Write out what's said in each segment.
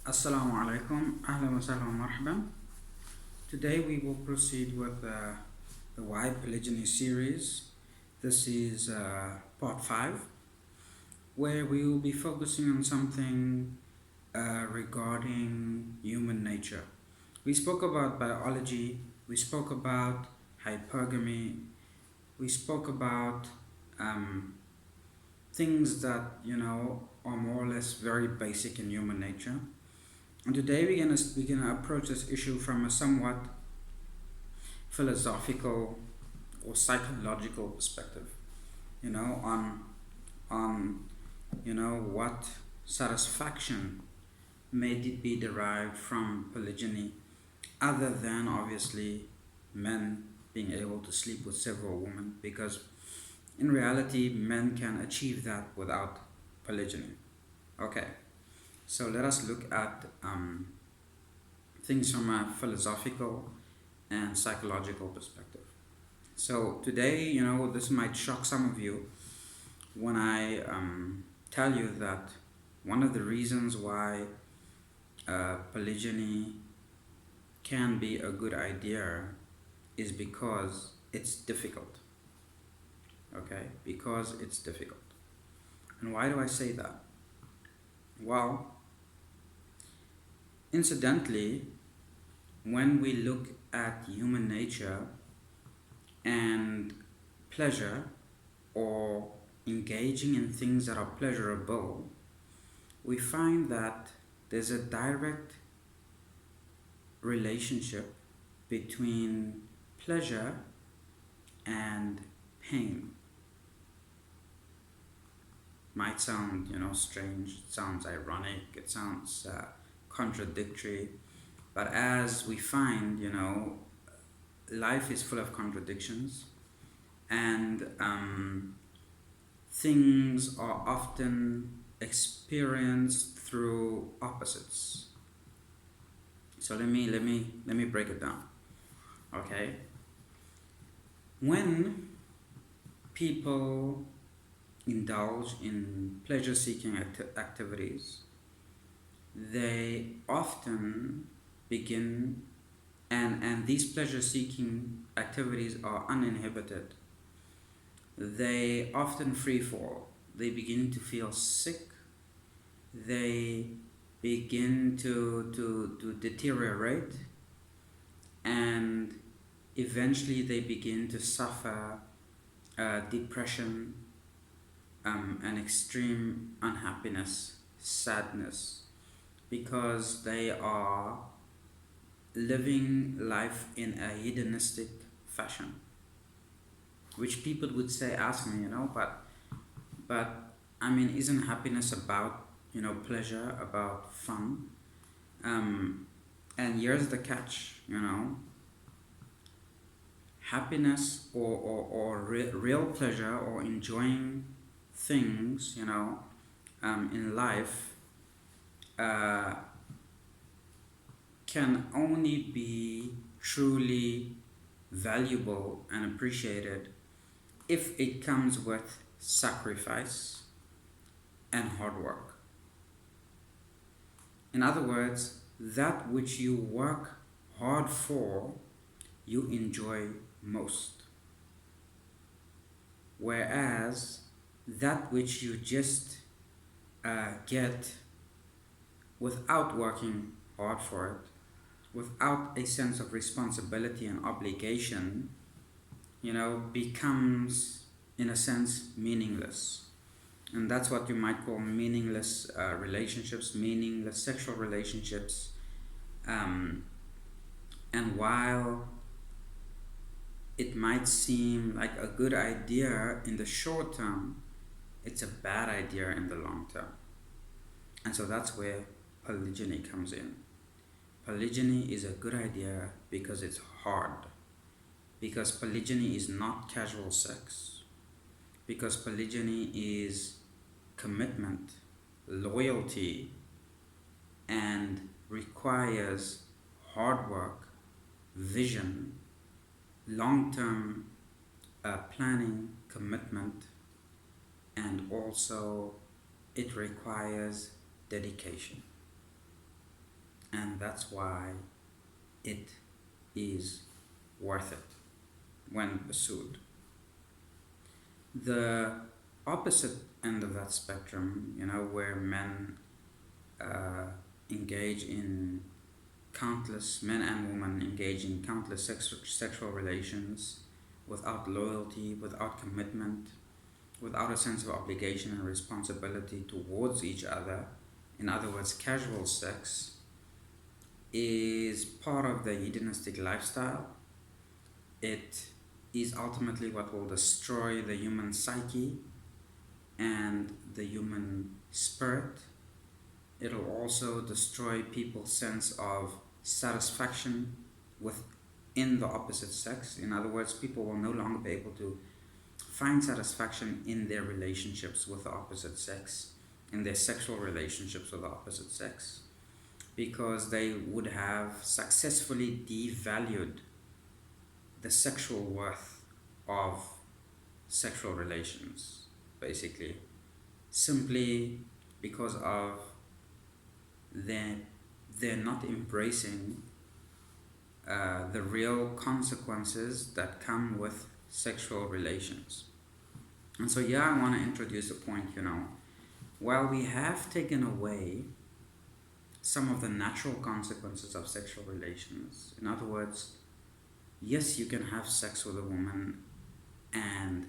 Assalamu alaikum, ahlan wa sahlan wa marhaban. Today we will proceed with the Why Polygyny series. This is part 5, where we will be focusing on something regarding human nature. We spoke about biology, we spoke about hypergamy, we spoke about things that, are more or less very basic in human nature. And today we're gonna approach this issue from a somewhat philosophical or psychological perspective. On what satisfaction may it be derived from polygyny, other than obviously men being able to sleep with several women, because in reality men can achieve that without polygyny. Okay. So let us look at things from a philosophical and psychological perspective. So today, this might shock some of you when I tell you that one of the reasons why polygyny can be a good idea is because it's difficult. Okay? Because it's difficult. And why do I say that? Well, incidentally, when we look at human nature and pleasure, or engaging in things that are pleasurable, we find that there's a direct relationship between pleasure and pain. Might sound, strange, it sounds ironic, it sounds contradictory, but as we find, life is full of contradictions, and things are often experienced through opposites. So let me break it down. Okay, when people indulge in pleasure-seeking activities, they often begin, and these pleasure-seeking activities are uninhibited. They often free fall. They begin to feel sick. They begin to deteriorate, and eventually they begin to suffer depression, and extreme unhappiness, sadness, because they are living life in a hedonistic fashion, which people would say, ask me, but I mean, isn't happiness about, pleasure, about fun? And here's the catch, happiness or real pleasure, or enjoying things, in life, can only be truly valuable and appreciated if it comes with sacrifice and hard work. In other words, that which you work hard for, you enjoy most. Whereas that which you just get without working hard for it, without a sense of responsibility and obligation, becomes, in a sense, meaningless. And that's what you might call meaningless relationships, meaningless sexual relationships. And while it might seem like a good idea in the short term, it's a bad idea in the long term. And so that's where polygyny comes in. Polygyny is a good idea because it's hard. Because polygyny is not casual sex. Because polygyny is commitment, loyalty, and requires hard work, vision, long-term planning, commitment, and also it requires dedication. and that's why it is worth it when pursued. The opposite end of that spectrum, where men uh, engage in men and women engage in countless sexual relations without loyalty, without commitment, without a sense of obligation and responsibility towards each other. In other words, casual sex is part of the hedonistic lifestyle. It is ultimately what will destroy the human psyche and the human spirit. It'll also destroy people's sense of satisfaction within the opposite sex. In other words, people will no longer be able to find satisfaction in their relationships with the opposite sex, in their sexual relationships with the opposite sex, because they would have successfully devalued the sexual worth of sexual relations, basically, simply because of they're not embracing the real consequences that come with sexual relations. And so I want to introduce a point, while we have taken away some of the natural consequences of sexual relations, in other words, yes, you can have sex with a woman and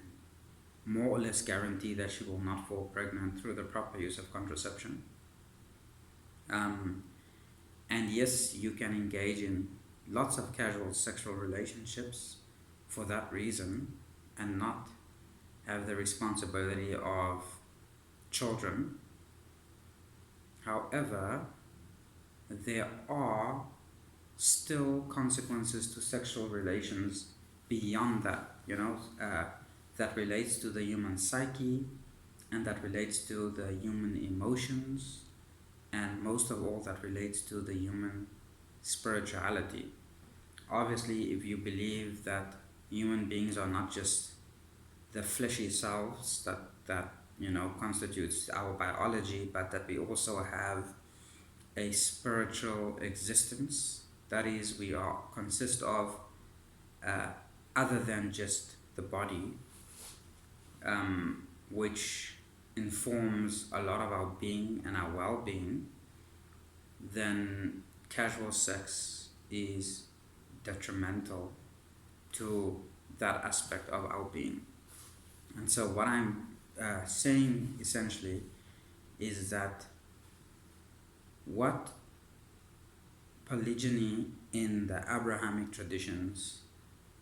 more or less guarantee that she will not fall pregnant through the proper use of contraception. And yes, you can engage in lots of casual sexual relationships for that reason and not have the responsibility of children. However, there are still consequences to sexual relations beyond that, that relates to the human psyche, and that relates to the human emotions, and most of all, that relates to the human spirituality. Obviously, if you believe that human beings are not just the fleshy selves that constitutes our biology, but that we also have a spiritual existence, that is, we consist of other than just the body, which informs a lot of our being and our well-being, then casual sex is detrimental to that aspect of our being. And so what I'm saying essentially is that what polygyny in the Abrahamic traditions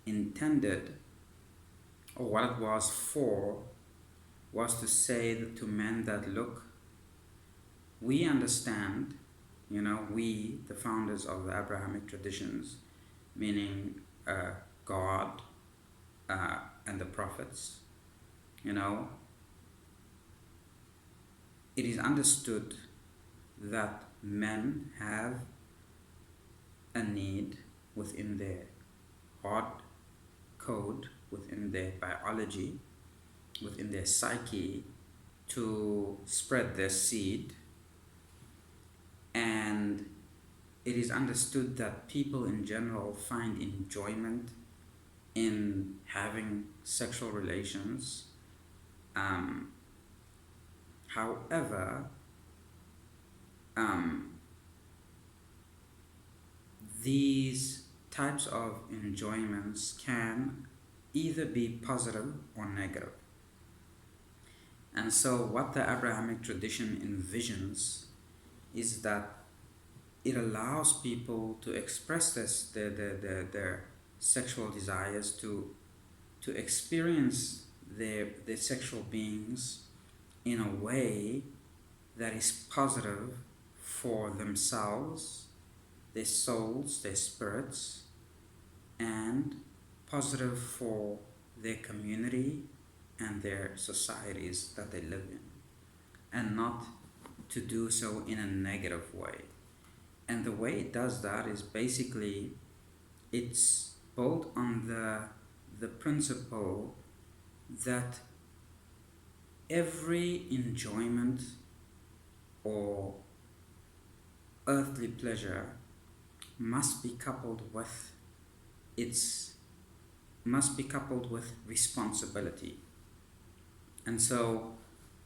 intended, or what it was for, was to say to men that, look, we understand, we, the founders of the Abrahamic traditions, meaning God and the prophets, it is understood that men have a need within their hard code, within their biology, within their psyche, to spread their seed. And it is understood that people in general find enjoyment in having sexual relations. However, these types of enjoyments can either be positive or negative. And so what the Abrahamic tradition envisions is that it allows people to express their sexual desires, to experience their sexual beings in a way that is positive for themselves, their souls, their spirits, and positive for their community and their societies that they live in, and not to do so in a negative way. And the way it does that is basically, it's built on the principle that every enjoyment or earthly pleasure must be coupled with its must be coupled with responsibility. And so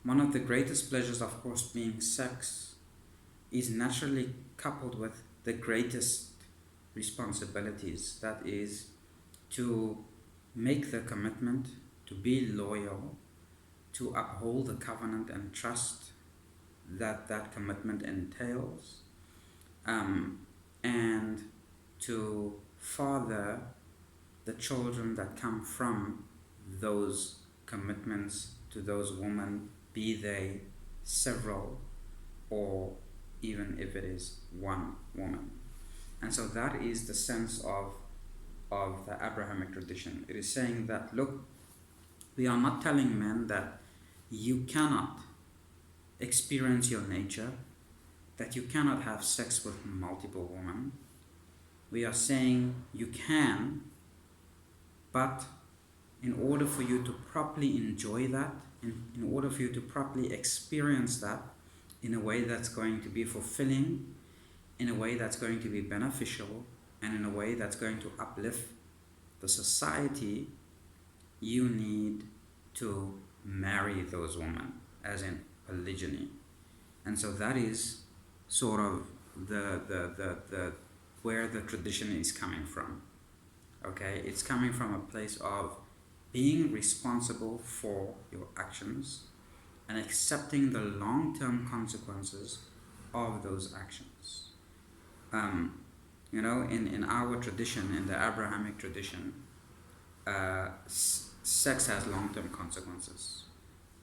one of the greatest pleasures, of course, being sex, is naturally coupled with the greatest responsibilities. That is to make the commitment, to be loyal, to uphold the covenant and trust that commitment entails, and to father the children that come from those commitments to those women, be they several or even if it is one woman. And so that is the sense of the Abrahamic tradition. It is saying that, look, we are not telling men that you cannot experience your nature, that you cannot have sex with multiple women. We are saying you can, but in order for you to properly enjoy that, in order for you to properly experience that in a way that's going to be fulfilling, in a way that's going to be beneficial, and in a way that's going to uplift the society, you need to marry those women, as in polygyny. And so that is sort of the where the tradition is coming from. Okay, it's coming from a place of being responsible for your actions and accepting the long-term consequences of those actions. In our tradition, in the Abrahamic tradition, sex has long-term consequences,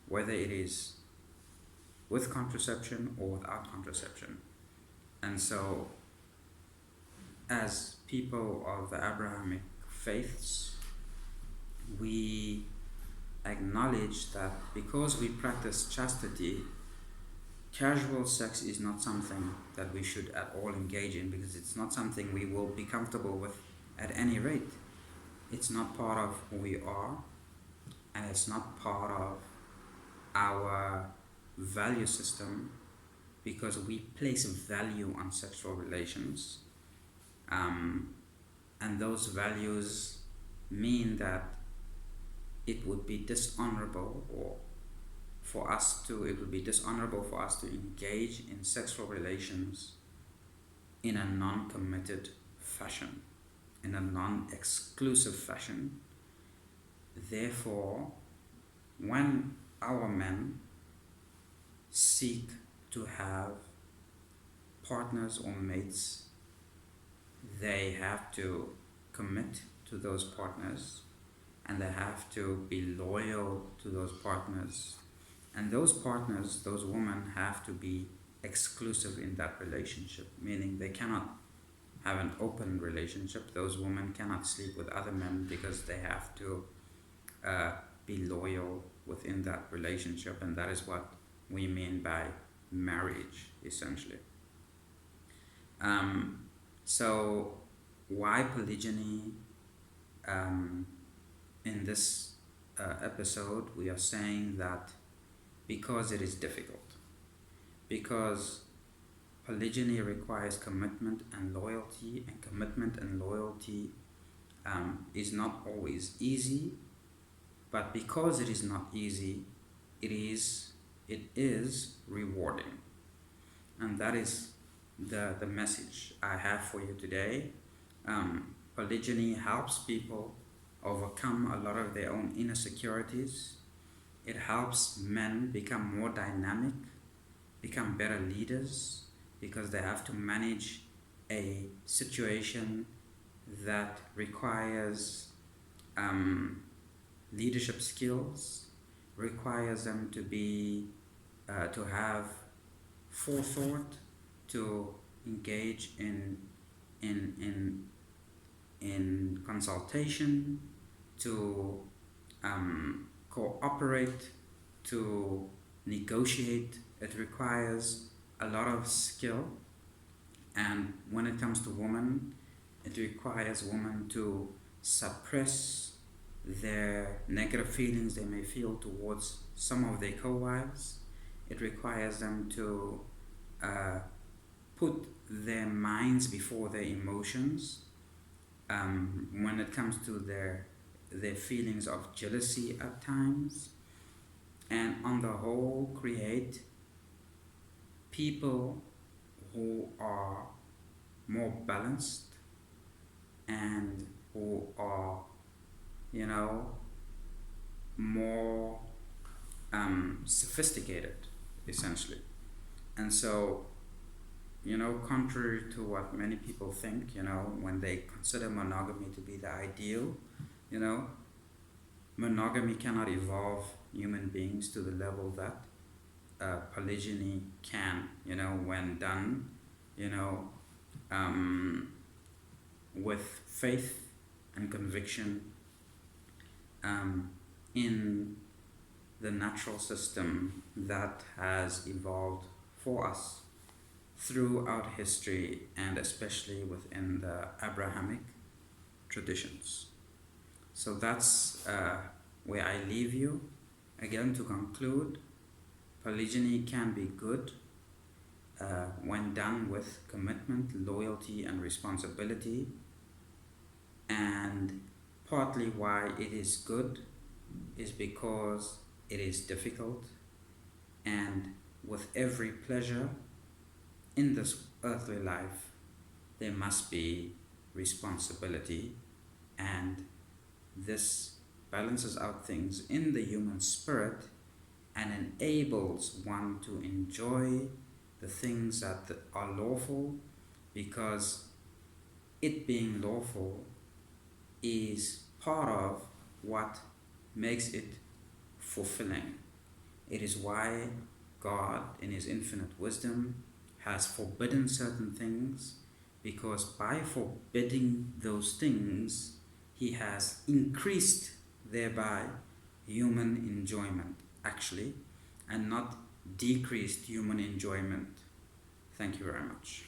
whether it is with contraception or without contraception. And so, as people of the Abrahamic faiths, we acknowledge that because we practice chastity, casual sex is not something that we should at all engage in, because it's not something we will be comfortable with at any rate. It's not part of who we are, and it's not part of our value system, because we place value on sexual relations, and those values mean that it would be dishonorable it would be dishonorable for us to engage in sexual relations in a non-committed fashion, in a non-exclusive fashion. Therefore, when our men seek to have partners or mates, they have to commit to those partners, and they have to be loyal to those partners. And those partners, those women, have to be exclusive in that relationship, meaning they cannot have an open relationship. Those women cannot sleep with other men, because they have to be loyal within that relationship, and that is what we mean by marriage, essentially. So why polygyny? In this episode, we are saying that because it is difficult, because polygyny requires commitment and loyalty, and commitment and loyalty is not always easy, but because it is not easy, it is rewarding. And that is the message I have for you today. Polygyny helps people overcome a lot of their own inner insecurities. It helps men become more dynamic, become better leaders, because they have to manage a situation that requires leadership skills, requires them to be to have forethought, to engage in consultation, to cooperate, to negotiate. It requires a lot of skill. And when it comes to women, it requires women to suppress their negative feelings they may feel towards some of their co-wives. It requires them to put their minds before their emotions, when it comes to their feelings of jealousy at times, and on the whole create people who are more balanced and who are, you know, more sophisticated, essentially. And so, contrary to what many people think, when they consider monogamy to be the ideal, you know, monogamy cannot evolve human beings to the level that polygyny can, when done, you know, with faith and conviction in the natural system that has evolved for us throughout history, and especially within the Abrahamic traditions. So that's where I leave you. Again, to conclude, polygyny can be good when done with commitment, loyalty, and responsibility. And partly why it is good is because it is difficult, and with every pleasure in this earthly life, there must be responsibility, and this balances out things in the human spirit and enables one to enjoy the things that are lawful, because it being lawful is part of what makes it fulfilling. It is why God, in His infinite wisdom, has forbidden certain things, because by forbidding those things, He has increased thereby human enjoyment, actually, and not decreased human enjoyment. Thank you very much.